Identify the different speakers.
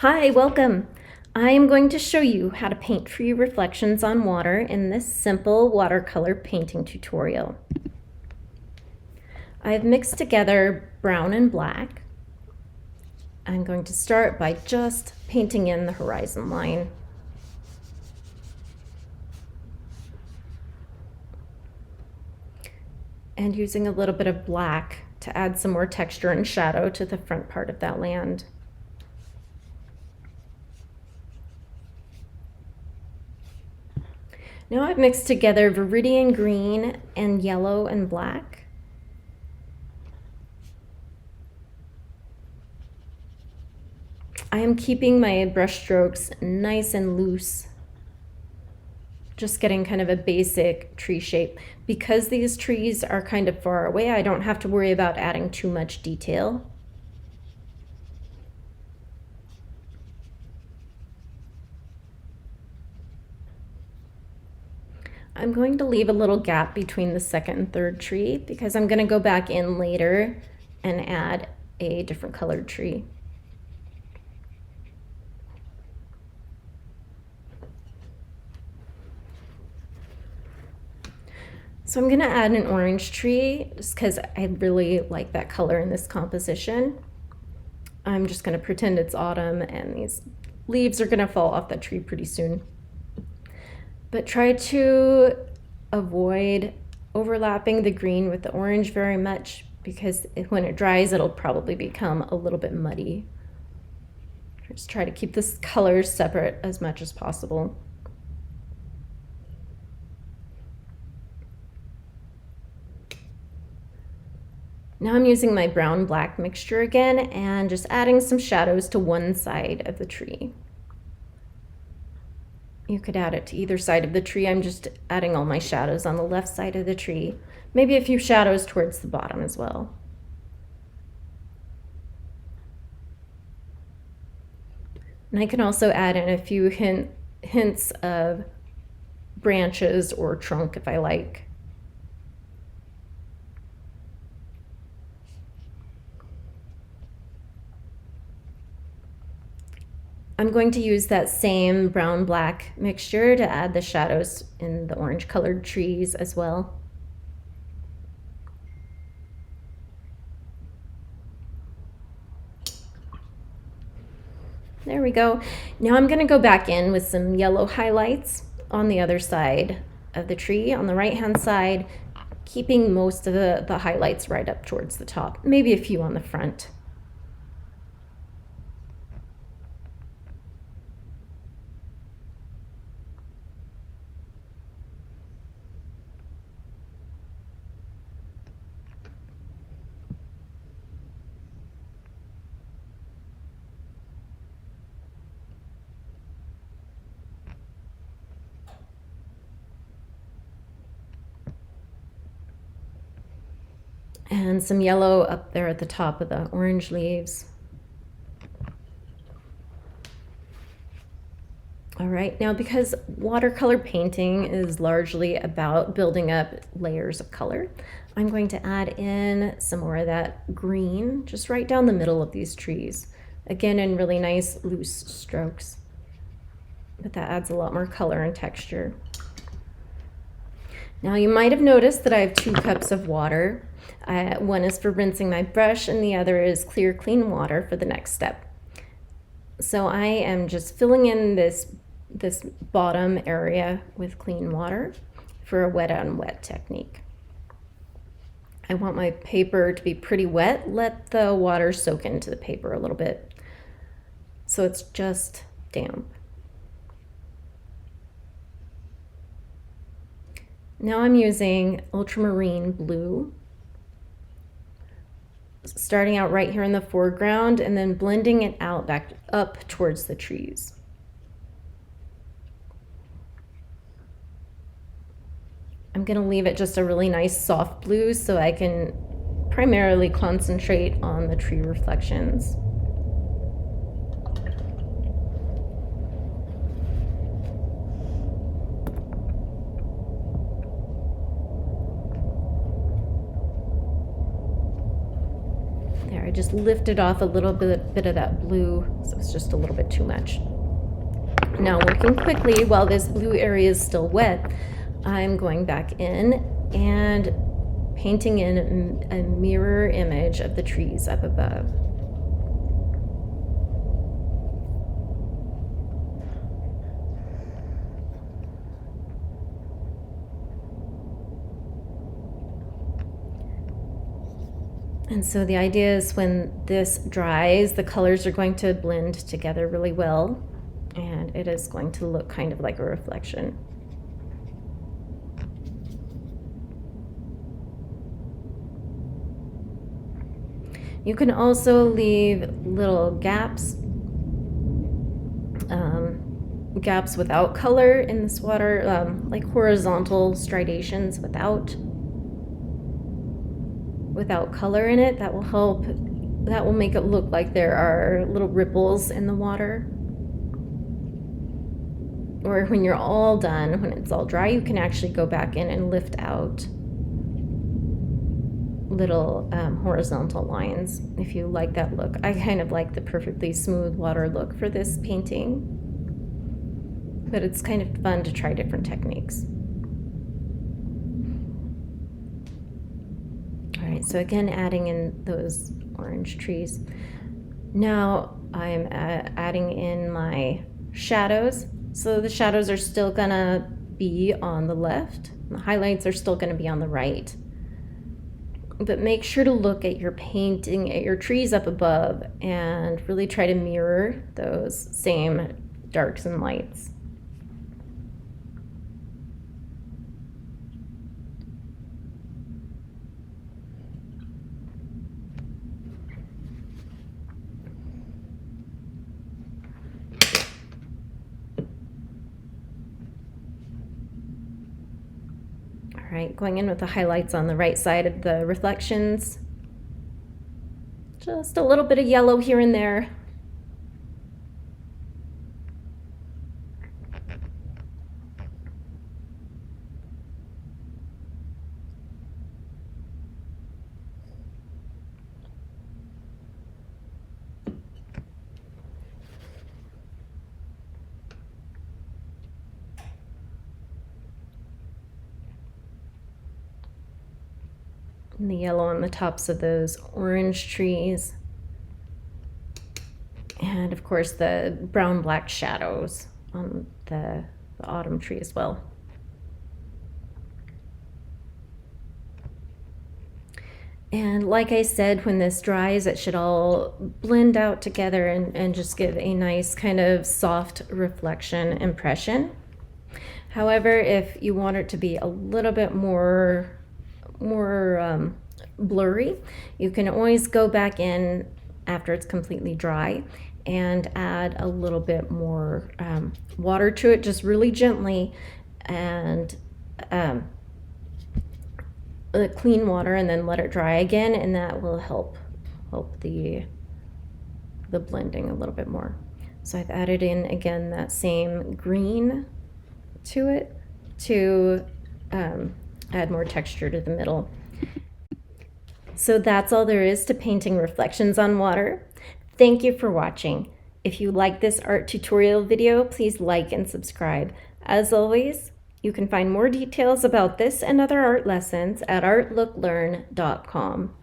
Speaker 1: Hi, welcome. I am going to show you how to paint tree reflections on water in this simple watercolor painting tutorial. I've mixed together brown and black. I'm going to start by just painting in the horizon line. And using a little bit of black to add some more texture and shadow to the front part of that land. Now I've mixed together viridian green and yellow and black. I am keeping my brush strokes nice and loose, just getting kind of a basic tree shape. Because these trees are kind of far away, I don't have to worry about adding too much detail. I'm going to leave a little gap between the second and third tree because I'm going to go back in later and add a different colored tree. So I'm going to add an orange tree just because I really like that color in this composition. I'm just going to pretend it's autumn and these leaves are going to fall off that tree pretty soon. But try to avoid overlapping the green with the orange very much because when it dries, it'll probably become a little bit muddy. Just try to keep this colors separate as much as possible. Now I'm using my brown-black mixture again and just adding some shadows to one side of the tree. You could add it to either side of the tree. I'm just adding all my shadows on the left side of the tree. Maybe a few shadows towards the bottom as well. And I can also add in a few hints of branches or trunk if I like. I'm going to use that same brown-black mixture to add the shadows in the orange-colored trees as well. There we go. Now I'm going to go back in with some yellow highlights on the other side of the tree, on the right-hand side, keeping most of the highlights right up towards the top, maybe a few on the front. And some yellow up there at the top of the orange leaves. All right, now because watercolor painting is largely about building up layers of color, I'm going to add in some more of that green just right down the middle of these trees. Again, in really nice loose strokes, but that adds a lot more color and texture. Now you might have noticed that I have 2 cups of water. One is for rinsing my brush and the other is clear, clean water for the next step. So I am just filling in this bottom area with clean water for a wet on wet technique. I want my paper to be pretty wet. Let the water soak into the paper a little bit so it's just damp. Now I'm using ultramarine blue, starting out right here in the foreground and then blending it out back up towards the trees. I'm going to leave it just a really nice soft blue so I can primarily concentrate on the tree reflections. just lifted off a little bit of that blue, so it's just a little bit too much. Now, working quickly while this blue area is still wet, I'm going back in and painting in a mirror image of the trees up above. And so the idea is when this dries, the colors are going to blend together really well, and it is going to look kind of like a reflection. You can also leave little gaps, gaps without color in this water, like horizontal striations without color in it. That will help, that will make it look like there are little ripples in the water. Or when you're all done, when it's all dry, you can actually go back in and lift out little horizontal lines if you like that look. I kind of like the perfectly smooth water look for this painting, but it's kind of fun to try different techniques. All right, so again, adding in those orange trees. Now I'm adding in my shadows. So the shadows are still gonna be on the left. The highlights are still gonna be on the right. But make sure to look at your painting, at your trees up above, and really try to mirror those same darks and lights. All right, going in with the highlights on the right side of the reflections. Just a little bit of yellow here and there. And the yellow on the tops of those orange trees. And of course the brown-black shadows on the autumn tree as well. And like I said, when this dries, it should all blend out together and just give a nice kind of soft reflection impression. However, if you want it to be a little bit more blurry, you can always go back in after it's completely dry and add a little bit more water to it, just really gently, and clean water, and then let it dry again, and that will help the blending a little bit more. So I've added in again that same green to it to add more texture to the middle. So that's all there is to painting reflections on water. Thank you for watching. If you like this art tutorial video, please like and subscribe. As always, you can find more details about this and other art lessons at artlooklearn.com.